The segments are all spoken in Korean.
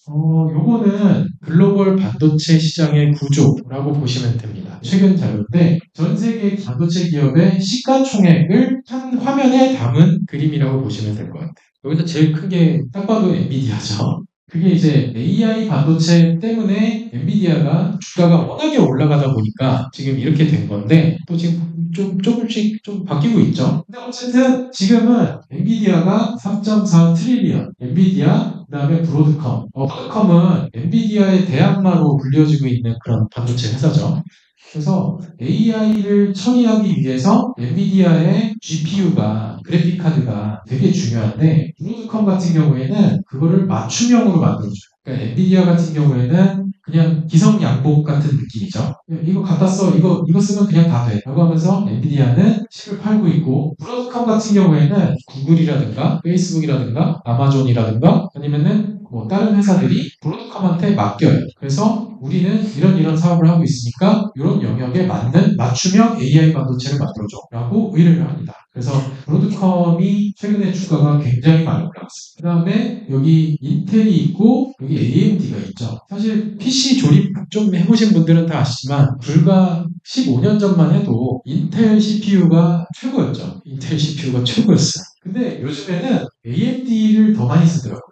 요거는 글로벌 반도체 시장의 구조라고 보시면 됩니다. 최근 자료인데 전 세계 반도체 기업의 시가총액을 한 화면에 담은 그림이라고 보시면 될 것 같아요. 여기서 제일 크게 딱 봐도 엔비디아죠. 그게 이제 AI 반도체 때문에 엔비디아가 주가가 워낙에 올라가다 보니까 지금 이렇게 된 건데 또 지금 조금씩 좀 바뀌고 있죠. 근데 어쨌든 지금은 엔비디아가 3.4 트릴리언, 엔비디아 그다음에 브로드컴은 엔비디아의 대항마로 불려지고 있는 그런 반도체 회사죠. 그래서 AI를 처리하기 위해서 엔비디아의 GPU가 그래픽 카드가 되게 중요한데 브로드컴 같은 경우에는 그거를 맞춤형으로 만들어줘요. 그러니까 엔비디아 같은 경우에는 그냥 기성양복 같은 느낌이죠. 이거 갖다 써, 이거 쓰면 그냥 다 돼. 라고 하면서 엔비디아는 칩을 팔고 있고, 브로드컴 같은 경우에는 구글이라든가, 페이스북이라든가, 아마존이라든가, 아니면은 뭐 다른 회사들이 브로드컴한테 맡겨요. 그래서 우리는 이런 사업을 하고 있으니까 이런 영역에 맞는 맞춤형 AI 반도체를 만들어줘. 라고 의뢰를 합니다. 그래서 브로드컴이 최근에 주가가 굉장히 많이 올라갔습니다. 그 다음에 여기 인텔이 있고 여기 AMD가 있죠. 사실 PC 조립 좀 해보신 분들은 다 아시지만 불과 15년 전만 해도 인텔 CPU가 최고였죠. 인텔 CPU가 최고였어요. 근데 요즘에는 AMD를 더 많이 쓰더라고요.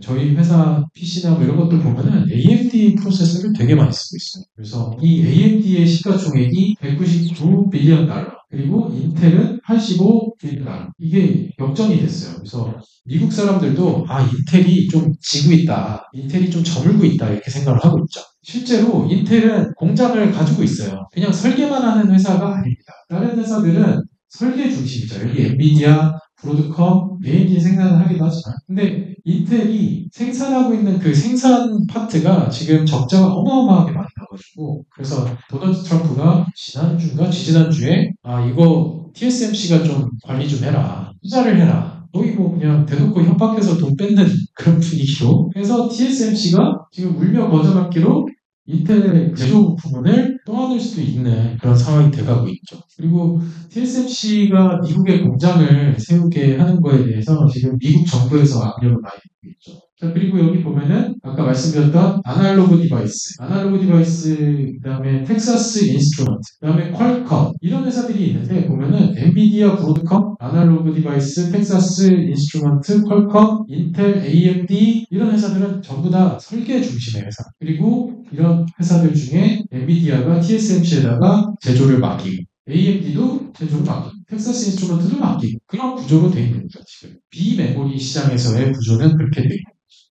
저희 회사 PC나 뭐 이런 것들 보면은 AMD 프로세서를 되게 많이 쓰고 있어요. 그래서 이 AMD의 시가총액이 199 빌리언 달러, 그리고 인텔은 85 빌리언 달러. 이게 역전이 됐어요. 그래서 미국 사람들도 인텔이 좀 지고 있다, 인텔이 좀 저물고 있다 이렇게 생각을 하고 있죠. 실제로 인텔은 공장을 가지고 있어요. 그냥 설계만 하는 회사가 아닙니다. 다른 회사들은 설계 중심이죠. 여기 엔비디아, 브로드컴, AMD 생산을 하기도 하지만. 근데 인텔이 생산하고 있는 그 생산 파트가 지금 적자가 어마어마하게 많이 나가지고, 그래서 도널드 트럼프가 지난주인가 지지난주에 이거 TSMC가 좀 관리 좀 해라, 투자를 해라, 거의 뭐 그냥 대놓고 협박해서 돈 뺏는 그런 분위기로 해서 TSMC가 지금 울며 거저먹기로 인텔의 제조 부분을 떠안을 수도 있는 그런 상황이 돼가고 있죠. 그리고 TSMC가 미국에 공장을 세우게 하는 거에 대해서 지금 미국 정부에서 압력을 많이 받고 있죠. 자, 그리고 여기 보면은 아까 말씀드렸던 아날로그 디바이스, 그다음에 텍사스 인스트루먼트, 그다음에 퀄컴 이런 회사들이 있는데 보면은 엔비디아, 브로드컴, 아날로그 디바이스, 텍사스 인스트루먼트, 퀄컴, 인텔, AMD 이런 회사들은 전부 다 설계 중심의 회사. 그리고 이런 회사들 중에 엔비디아가 TSMC에다가 제조를 맡기고 AMD도 제조를 맡기고 텍사스 인스트루먼트도 맡기고 그런 구조로 되어 있는 거죠. 지금 비메모리 시장에서의 구조는 그렇게 되어 있는 거죠.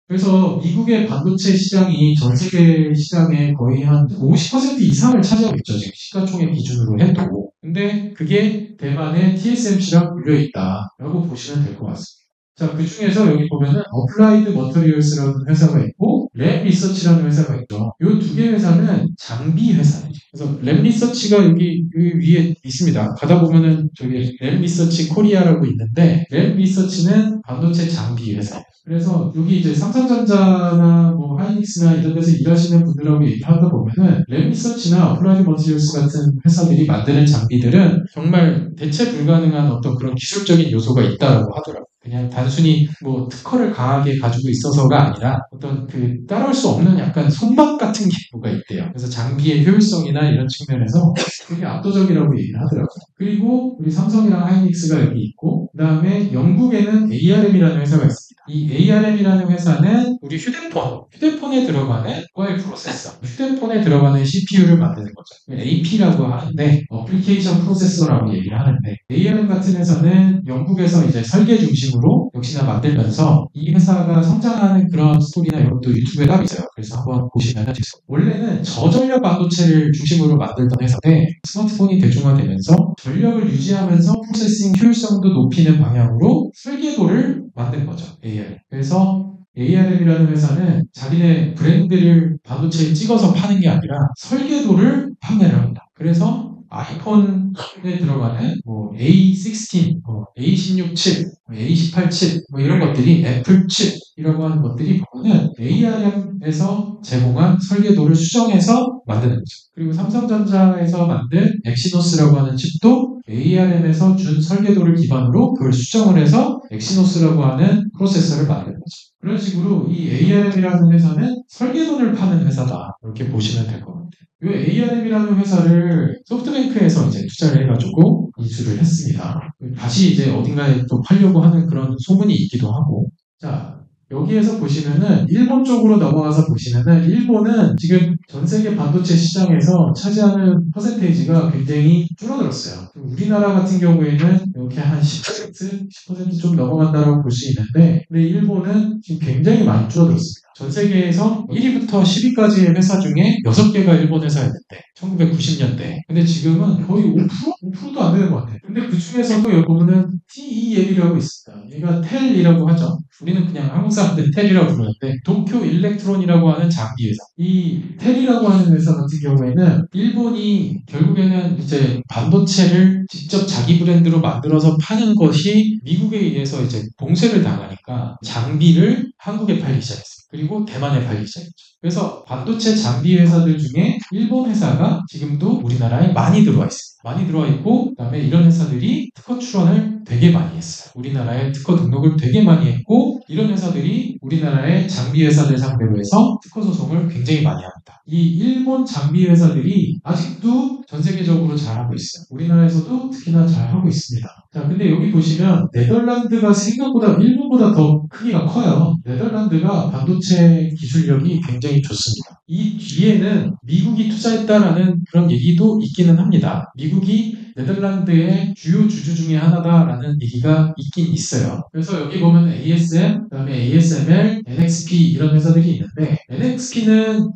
그래서 미국의 반도체 시장이 전 세계 시장의 거의 한 50% 이상을 차지하고 있죠. 지금 시가총액 기준으로 해도. 근데 그게 대만의 TSMC랑 물려있다라고 보시면 될 것 같습니다. 자, 그 중에서 여기 보면은 어플라이드 머터리얼스라는 회사가 있고 랩 리서치라는 회사가 있죠. 이 두 개 회사는 장비 회사예요. 그래서 랩 리서치가 여기 위에 있습니다. 가다 보면은 저기 랩 리서치 코리아라고 있는데 랩 리서치는 반도체 장비 회사예요. 그래서 여기 이제 삼성전자나 뭐 하이닉스나 이런 데서 일하시는 분들하고 얘기하다 보면은 랩 리서치나 어플라이드 머티리얼스 같은 회사들이 만드는 장비들은 정말 대체 불가능한 어떤 그런 기술적인 요소가 있다라고 하더라고요. 그냥 단순히 뭐 특허를 강하게 가지고 있어서가 아니라 어떤 그 따라올 수 없는 약간 손맛 같은 게 뭐가 있대요. 그래서 장비의 효율성이나 이런 측면에서 되게 압도적이라고 얘기를 하더라고요. 그리고 우리 삼성이랑 하이닉스가 여기 있고, 그 다음에 영국에는 ARM이라는 회사가 있습니다. 이 ARM이라는 회사는 우리 휴대폰에 들어가는 모바일 프로세서, 휴대폰에 들어가는 CPU를 만드는 거죠. AP라고 하는데 어플리케이션 프로세서라고 얘기를 하는데 ARM 같은 회사는 영국에서 이제 설계 중심으로 역시나 만들면서 이 회사가 성장하는 그런 스토리나 이런 것도 유튜브에 따로 있어요. 그래서 한번 보시면 되겠습니다. 원래는 저전력 반도체를 중심으로 만들던 회사인데 스마트폰이 대중화되면서 전력을 유지하면서 프로세싱 효율성도 높이는 방향으로 설계도를 만든 거죠. ARM. 그래서 ARM이라는 회사는 자기네 브랜드를 반도체에 찍어서 파는 게 아니라 설계도를 판매를 합니다. 그래서 아이폰에 들어가는 뭐 A16, A16 칩, A18 칩 뭐 이런 것들이 애플 칩이라고 하는 것들이 보면은 ARM에서 제공한 설계도를 수정해서 만드는 거죠. 그리고 삼성전자에서 만든 엑시노스라고 하는 칩도 ARM에서 준 설계도를 기반으로 그걸 수정을 해서 엑시노스라고 하는 프로세서를 만드는 거죠. 그런 식으로 이 ARM이라는 회사는 설계도를 파는 회사다. 이렇게 보시면 될 것 같아요. 이 ARM이라는 회사를 소프트뱅크에서 이제 투자를 해가지고 인수를 했습니다. 다시 이제 어딘가에 또 팔려고 하는 그런 소문이 있기도 하고. 자, 여기에서 보시면은 일본 쪽으로 넘어가서 보시면은 일본은 지금 전 세계 반도체 시장에서 차지하는 퍼센테이지가 굉장히 줄어들었어요. 우리나라 같은 경우에는 이렇게 한 10%좀 넘어간다고 볼 수 있는데, 근데 일본은 지금 굉장히 많이 줄어들었습니다. 전 세계에서 1위부터 10위까지의 회사 중에 6개가 일본 회사였는데 1990년대. 근데 지금은 거의 5%도 안 되는 것 같아요. 근데 그 중에서도 여기 보면은 TEL이라고 있습니다. 얘가 텔이라고 하죠. 우리는 그냥 한국 사람들 텔이라고 부르는데 도쿄 일렉트론이라고 하는 장비 회사. 이 텔이라고 하는 회사 같은 경우에는 일본이 결국에는 이제 반도체를 직접 자기 브랜드로 만들어서 파는 것이 미국에 의해서 이제 봉쇄를 당하니까 장비를 한국에 팔기 시작했어요. 그리고 대만에 팔기 시작했죠. 그래서 반도체 장비 회사들 중에 일본 회사가 지금도 우리나라에 많이 들어와 있습니다. 많이 들어와 있고 그다음에 이런 회사들이 특허 출원을 되게 많이 했어요. 우리나라에 특허 등록을 되게 많이 했고 이런 회사들이 우리나라의 장비 회사들 상대로 해서 특허 소송을 굉장히 많이 합니다. 이 일본 장비 회사들이 아직도 전 세계적으로 잘하고 있어요. 우리나라에서도 특히나 잘하고 있습니다. 자, 근데 여기 보시면 네덜란드가 생각보다 일본보다 더 크기가 커요. 네덜란드가 반도체 기술력이 굉장히 좋습니다. 이 뒤에는 미국이 투자했다라는 그런 얘기도 있기는 합니다. 미국이 네덜란드의 주요 주주 중에 하나다라는 얘기가 있긴 있어요. 그래서 여기 보면 ASM, 그다음에 ASML, NXP 이런 회사들이 있는데 NXP는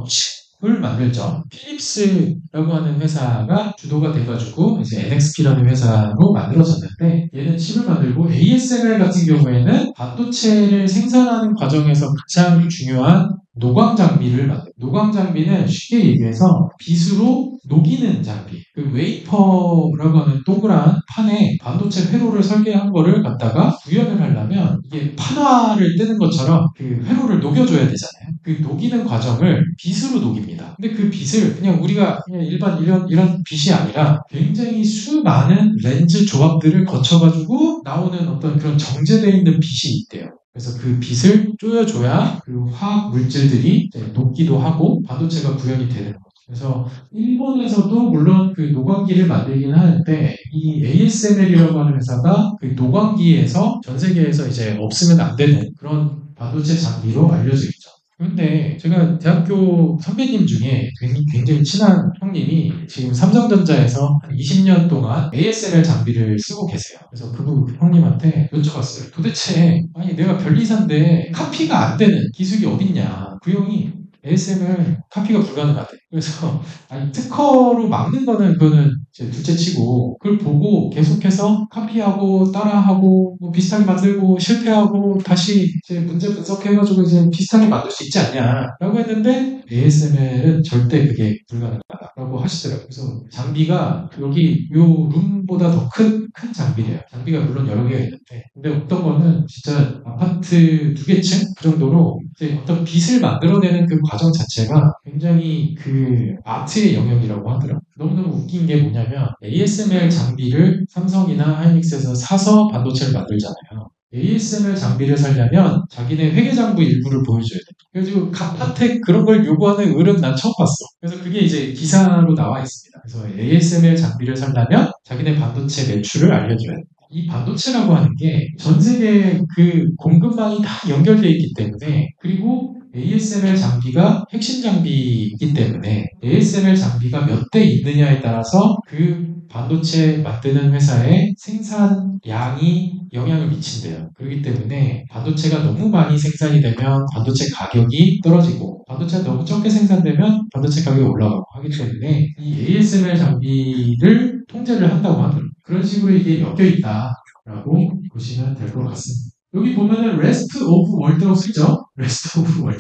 칩을 만들죠. 필립스라고 하는 회사가 주도가 돼가지고 이제 NXP라는 회사로 만들어졌는데 얘는 칩을 만들고 ASML 같은 경우에는 반도체를 생산하는 과정에서 가장 중요한 노광 장비를 만들어요. 노광 장비는 쉽게 얘기해서 빗으로 녹이는 장비. 그 웨이퍼라고 하는 동그란 판에 반도체 회로를 설계한 거를 갖다가 구현을 하려면 이게 판화를 뜨는 것처럼 그 회로를 녹여줘야 되잖아요. 그 녹이는 과정을 빗으로 녹입니다. 근데 그 빗을 그냥 우리가 그냥 일반 이런 빗이 아니라 굉장히 수많은 렌즈 조합들을 거쳐가지고 나오는 어떤 그런 정제되어 있는 빗이 있대요. 그래서 그 빛을 쪼여줘야 그 화학 물질들이 녹기도 하고 반도체가 구현이 되는 거죠. 그래서 일본에서도 물론 그 노광기를 만들긴 하는데 이 ASML이라고 하는 회사가 그 노광기에서 전 세계에서 이제 없으면 안 되는 그런 반도체 장비로 알려져 있죠. 그런데 제가 대학교 선배님 중에 굉장히 친한 형님이 지금 삼성전자에서 한 20년 동안 ASML 장비를 쓰고 계세요. 그래서 그 형님한테 여쭤봤어요. 도대체 아니 내가 변리사인데 카피가 안 되는 기술이 어딨냐. 그 형이 ASML 카피가 불가능하대. 그래서 아니 특허로 막는 거는 그거는 이제 둘째치고 그걸 보고 계속해서 카피하고 따라하고 뭐 비슷하게 만들고 실패하고 다시 이제 문제 분석해가지고 이제 비슷하게 만들 수 있지 않냐라고 했는데 ASML은 절대 그게 불가능하다라고 하시더라고요. 그래서 장비가 여기 요 룸보다 더 큰 장비래요. 장비가 물론 여러 개가 있는데 근데 어떤 거는 진짜 아파트 2개 층 그 정도로 이제 어떤 빛을 만들어내는 그 과정 자체가 굉장히 그 아트의 영역이라고 하더라고요. 너무너무 웃긴 게 뭐냐면 ASML 장비를 삼성이나 하이닉스에서 사서 반도체를 만들잖아요. ASML 장비를 사려면 자기네 회계장부 일부를 보여줘야 돼. 그래가지고 카파텍 그런 걸 요구하는 을은 난 처음 봤어. 그래서 그게 이제 기사로 나와 있습니다. 그래서 ASML 장비를 사려면 자기네 반도체 매출을 알려줘야 돼. 이 반도체라고 하는 게 전 세계 그 공급망이 다 연결되어 있기 때문에 그리고 ASML 장비가 핵심 장비이기 때문에 ASML 장비가 몇 대 있느냐에 따라서 그 반도체 만드는 회사의 생산량이 영향을 미친대요. 그렇기 때문에 반도체가 너무 많이 생산이 되면 반도체 가격이 떨어지고 반도체가 너무 적게 생산되면 반도체 가격이 올라가고 하기 때문에 이 ASML 장비를 통제를 한다고 하더라고요. 그런 식으로 이게 엮여 있다라고 보시면 될 것 같습니다. 여기 보면은 레스트 오브 월드라고 쓰죠? 레스트 오브 월드.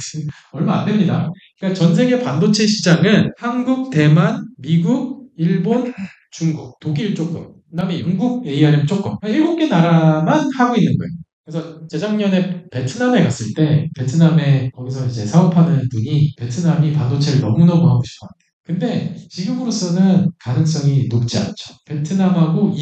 얼마 안 됩니다. 그러니까 전 세계 반도체 시장은 한국, 대만, 미국, 일본, 중국, 독일 조금, 그다음에 영국, ARM 조금, 7개 나라만 하고 있는 거예요. 그래서 재작년에 베트남에 갔을 때 베트남에 거기서 이제 사업하는 분이 베트남이 반도체를 너무너무 하고 싶어 합니다. 근데 지금으로서는 가능성이 높지 않죠. 베트남하고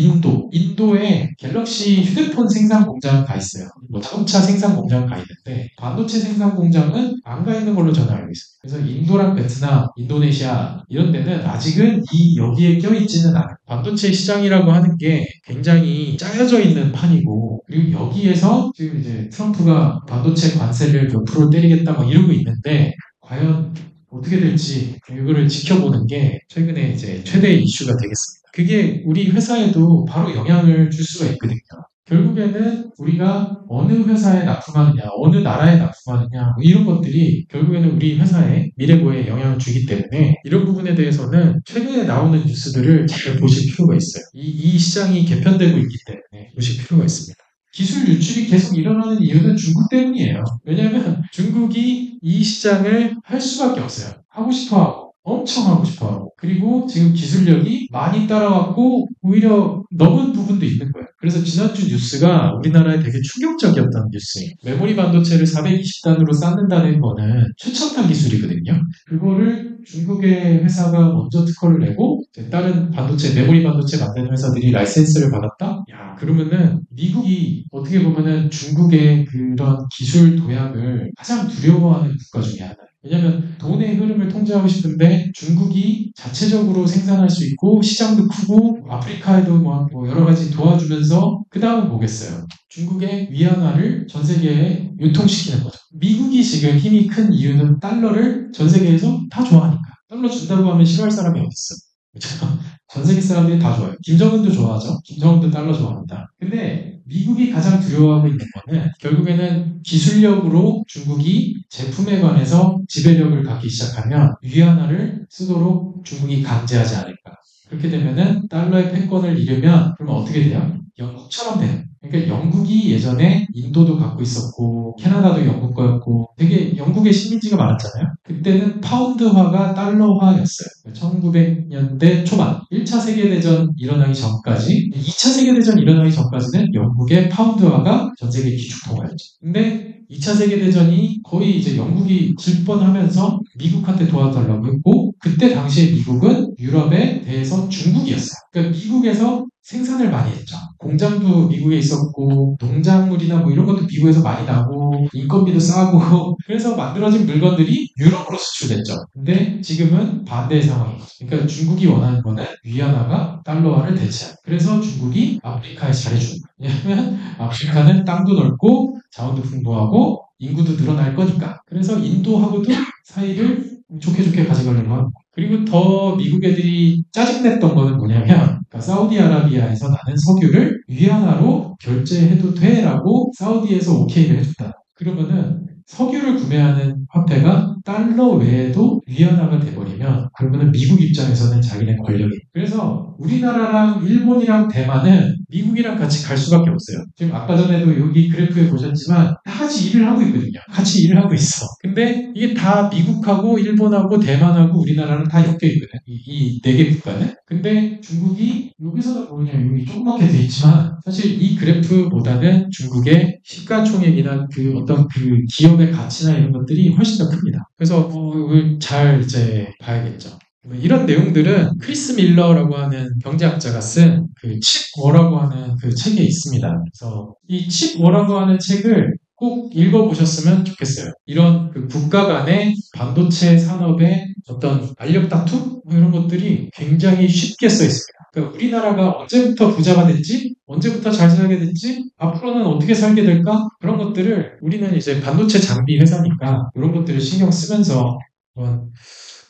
인도에 갤럭시 휴대폰 생산 공장 가 있어요. 뭐 자동차 생산 공장 가 있는데 반도체 생산 공장은 안 가 있는 걸로 저는 알고 있어요. 그래서 인도랑 베트남, 인도네시아 이런 데는 아직은 여기에 껴있지는 않아요. 반도체 시장이라고 하는 게 굉장히 짜여져 있는 판이고 그리고 여기에서 지금 이제 트럼프가 반도체 관세를 몇 프로 때리겠다 막 이러고 있는데 과연 어떻게 될지 이거를 지켜보는 게 최근에 이제 최대 이슈가 되겠습니다. 그게 우리 회사에도 바로 영향을 줄 수가 있거든요. 결국에는 우리가 어느 회사에 납품하느냐, 어느 나라에 납품하느냐, 뭐 이런 것들이 결국에는 우리 회사의 미래고에 영향을 주기 때문에 이런 부분에 대해서는 최근에 나오는 뉴스들을 잘 보실 필요가 있어요. 이 시장이 개편되고 있기 때문에 보실 필요가 있습니다. 기술 유출이 계속 일어나는 이유는 중국 때문이에요. 왜냐하면 중국이 이 시장을 할 수밖에 없어요. 하고 싶어 하고. 엄청 하고 싶어 하고. 그리고 지금 기술력이 많이 따라왔고 오히려 넘은 부분도 있는 거예요. 그래서 지난주 뉴스가 우리나라에 되게 충격적이었던 뉴스예요. 메모리 반도체를 420단으로 쌓는다는 거는 최첨단 기술이거든요. 그거를 중국의 회사가 먼저 특허를 내고 다른 반도체, 메모리 반도체 만드는 회사들이 라이센스를 받았다? 야, 그러면은 미국이 어떻게 보면은 중국의 그런 기술 도약을 가장 두려워하는 국가 중에 하나예요. 왜냐하면 돈의 흐름을 통제하고 싶은데 중국이 자체적으로 생산할 수 있고 시장도 크고 아프리카에도 뭐 여러 가지 도와주면서 그 다음은 뭐겠어요? 중국의 위안화를 전 세계에 유통시키는 거죠. 미국이 지금 힘이 큰 이유는 달러를 전 세계에서 다 좋아하니까. 달러 준다고 하면 싫어할 사람이 어디 있어? 그렇죠? 전 세계 사람들이 다 좋아해요. 김정은도 좋아하죠. 김정은도 달러 좋아합니다. 근데 미국이 가장 두려워하고 있는 거는 결국에는 기술력으로 중국이 제품에 관해서 지배력을 갖기 시작하면 위안화를 쓰도록 중국이 강제하지 않을까. 그렇게 되면은 달러의 패권을 잃으면 그러면 어떻게 돼요? 영국처럼 돼요. 그러니까 영국이 예전에 인도도 갖고 있었고 캐나다도 영국 거였고 되게 영국의 식민지가 많았잖아요. 그때는 파운드화가 달러화였어요. 1900년대 초반 1차 세계대전 일어나기 전까지 2차 세계대전 일어나기 전까지는 영국의 파운드화가 전 세계 기축통화였죠. 근데 2차 세계대전이 거의 이제 영국이 질 뻔하면서 미국한테 도와달라고 했고 그때 당시에 미국은 유럽에 대해서 중국이었어요. 그러니까 미국에서 생산을 많이 했죠. 공장도 미국에 있었고 농작물이나 뭐 이런 것도 미국에서 많이 나고 인건비도 싸고 그래서 만들어진 물건들이 유럽으로 수출됐죠. 근데 지금은 반대의 상황이죠. 그러니까 중국이 원하는 거는 위안화가 달러화를 대체하는. 그래서 중국이 아프리카에 잘해주는 거예요. 왜냐하면 아프리카는 땅도 넓고 자원도 풍부하고 인구도 늘어날 거니까. 그래서 인도하고도 사이를 좋게 가져가려고 하는 거예요. 그리고 더 미국 애들이 짜증냈던 거는 뭐냐면 그러니까 사우디아라비아에서 나는 석유를 위안화로 결제해도 돼라고 사우디에서 오케이를 해줬다. 그러면은 석유를 구매하는 화폐가 달러 외에도 위안화가 돼버리면 그러면은 미국 입장에서는 자기네 권력이 그래서 우리나라랑 일본이랑 대만은 미국이랑 같이 갈 수밖에 없어요. 지금 아까 전에도 여기 그래프에 보셨지만 다 같이 일을 하고 있거든요. 같이 일을 하고 있어. 근데 이게 다 미국하고 일본하고 대만하고 우리나라는 다 엮여 있거든. 이 네 개 국가는. 근데 중국이 여기서도 보면 여기 조그맣게 돼 있지만 사실 이 그래프보다는 중국의 시가총액이나 그 어떤 그 기업의 가치나 이런 것들이 훨씬 더 큽니다. 그래서 이걸 잘 이제 봐야겠죠. 이런 내용들은 크리스 밀러라고 하는 경제학자가 쓴 그 칩워라고 하는 그 책에 있습니다. 그래서 이 칩워라고 하는 책을 꼭 읽어보셨으면 좋겠어요. 이런 그 국가 간의 반도체 산업의 어떤 알력 다툼? 뭐 이런 것들이 굉장히 쉽게 써 있습니다. 그러니까 우리나라가 언제부터 부자가 됐지? 언제부터 잘 살게 됐지? 앞으로는 어떻게 살게 될까? 그런 것들을 우리는 이제 반도체 장비 회사니까 이런 것들을 신경 쓰면서 한번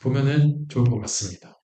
보면은 좋을 것 같습니다.